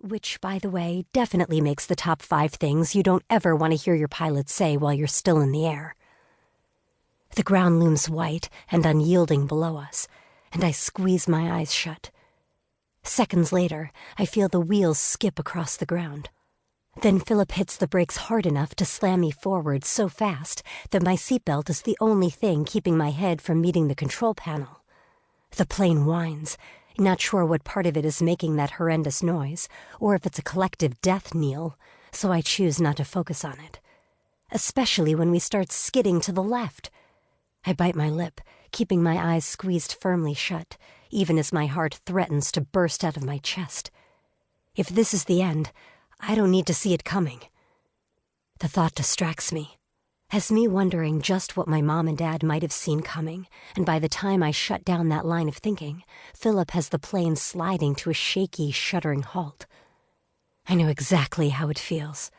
which, by the way, definitely makes the top 5 things you don't ever want to hear your pilot say while you're still in the air. The ground looms white and unyielding below us, and I squeeze my eyes shut. Seconds later, I feel the wheels skip across the ground. Then Philip hits the brakes hard enough to slam me forward so fast that my seatbelt is the only thing keeping my head from meeting the control panel. The plane whines, not sure what part of it is making that horrendous noise, or if it's a collective death knell, so I choose not to focus on it. Especially when we start skidding to the left. I bite my lip, keeping my eyes squeezed firmly shut, even as my heart threatens to burst out of my chest. If this is the end, I don't need to see it coming. The thought distracts me, has me wondering just what my mom and dad might have seen coming, and by the time I shut down that line of thinking, Philip has the plane sliding to a shaky, shuddering halt. I know exactly how it feels.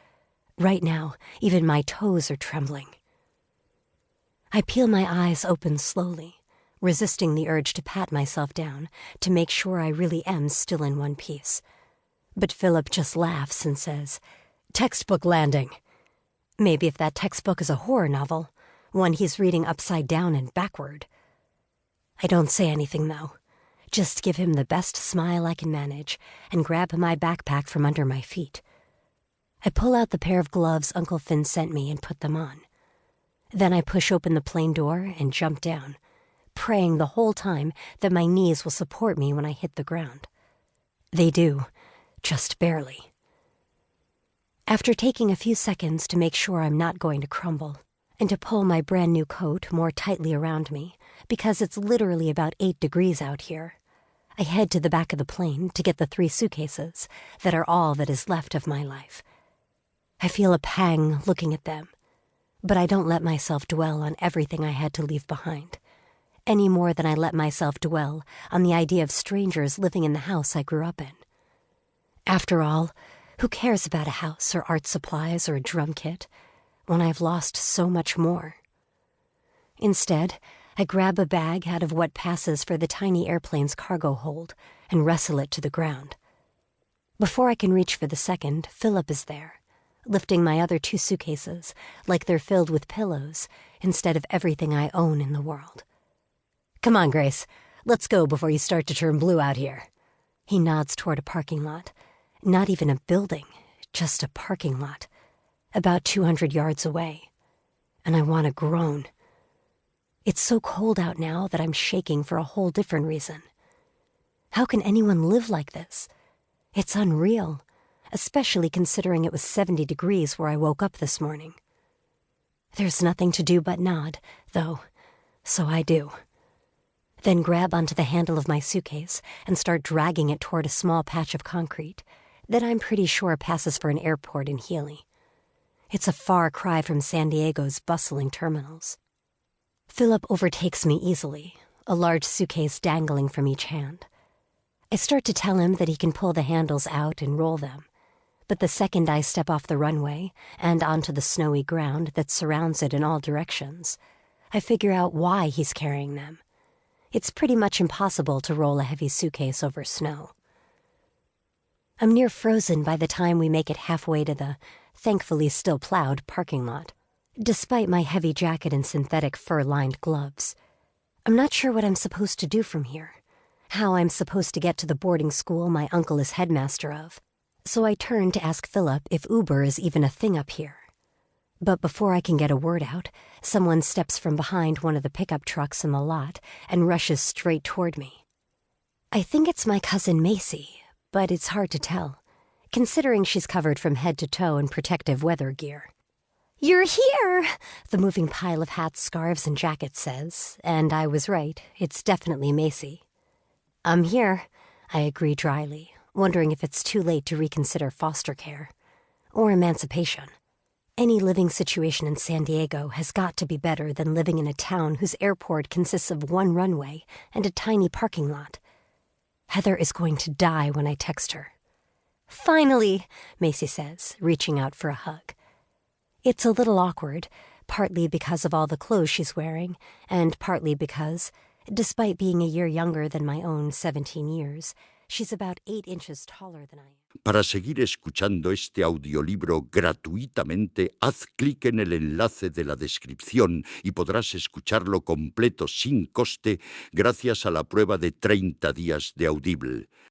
Right now, even my toes are trembling. I peel my eyes open slowly, resisting the urge to pat myself down to make sure I really am still in one piece. But Philip just laughs and says, "Textbook landing." Maybe if that textbook is a horror novel, one he's reading upside down and backward. I don't say anything, though. Just give him the best smile I can manage and grab my backpack from under my feet. I pull out the pair of gloves Uncle Finn sent me and put them on. Then I push open the plane door and jump down, praying the whole time that my knees will support me when I hit the ground. They do, just barely. After taking a few seconds to make sure I'm not going to crumble, and to pull my brand new coat more tightly around me, because it's literally about 8 degrees out here, I head to the back of the plane to get the 3 suitcases that are all that is left of my life. I feel a pang looking at them, but I don't let myself dwell on everything I had to leave behind, any more than I let myself dwell on the idea of strangers living in the house I grew up in. After all, who cares about a house or art supplies or a drum kit when I've lost so much more? Instead, I grab a bag out of what passes for the tiny airplane's cargo hold and wrestle it to the ground. Before I can reach for the second, Philip is there, lifting my other 2 suitcases like they're filled with pillows instead of everything I own in the world. "Come on, Grace. Let's go before you start to turn blue out here." He nods toward a parking lot. Not even a building, just a parking lot, about 200 yards away. And I want to groan. It's so cold out now that I'm shaking for a whole different reason. How can anyone live like this? It's unreal, especially considering it was 70 degrees where I woke up this morning. There's nothing to do but nod, though, so I do. Then grab onto the handle of my suitcase and start dragging it toward a small patch of concrete that I'm pretty sure passes for an airport in Healy. It's a far cry from San Diego's bustling terminals. Philip overtakes me easily, a large suitcase dangling from each hand. I start to tell him that he can pull the handles out and roll them, but the second I step off the runway and onto the snowy ground that surrounds it in all directions, I figure out why he's carrying them. It's pretty much impossible to roll a heavy suitcase over snow. I'm near frozen by the time we make it halfway to the, thankfully still plowed, parking lot, despite my heavy jacket and synthetic fur-lined gloves. I'm not sure what I'm supposed to do from here, how I'm supposed to get to the boarding school my uncle is headmaster of, so I turn to ask Philip if Uber is even a thing up here. But before I can get a word out, someone steps from behind one of the pickup trucks in the lot and rushes straight toward me. I think it's my cousin Macy, but it's hard to tell, considering she's covered from head to toe in protective weather gear. "You're here!" the moving pile of hats, scarves, and jackets says, and I was right, it's definitely Macy. "I'm here," I agree dryly, wondering if it's too late to reconsider foster care. Or emancipation. Any living situation in San Diego has got to be better than living in a town whose airport consists of 1 runway and a tiny parking lot. Heather is going to die when I text her. "Finally," Macy says, reaching out for a hug. It's a little awkward, partly because of all the clothes she's wearing, and partly because, despite being a year younger than my own 17 years, She's about 8 inches taller than I am. Para seguir escuchando este audiolibro gratuitamente, haz clic en el enlace de la descripción y podrás escucharlo completo sin coste gracias a la prueba de 30 días de Audible.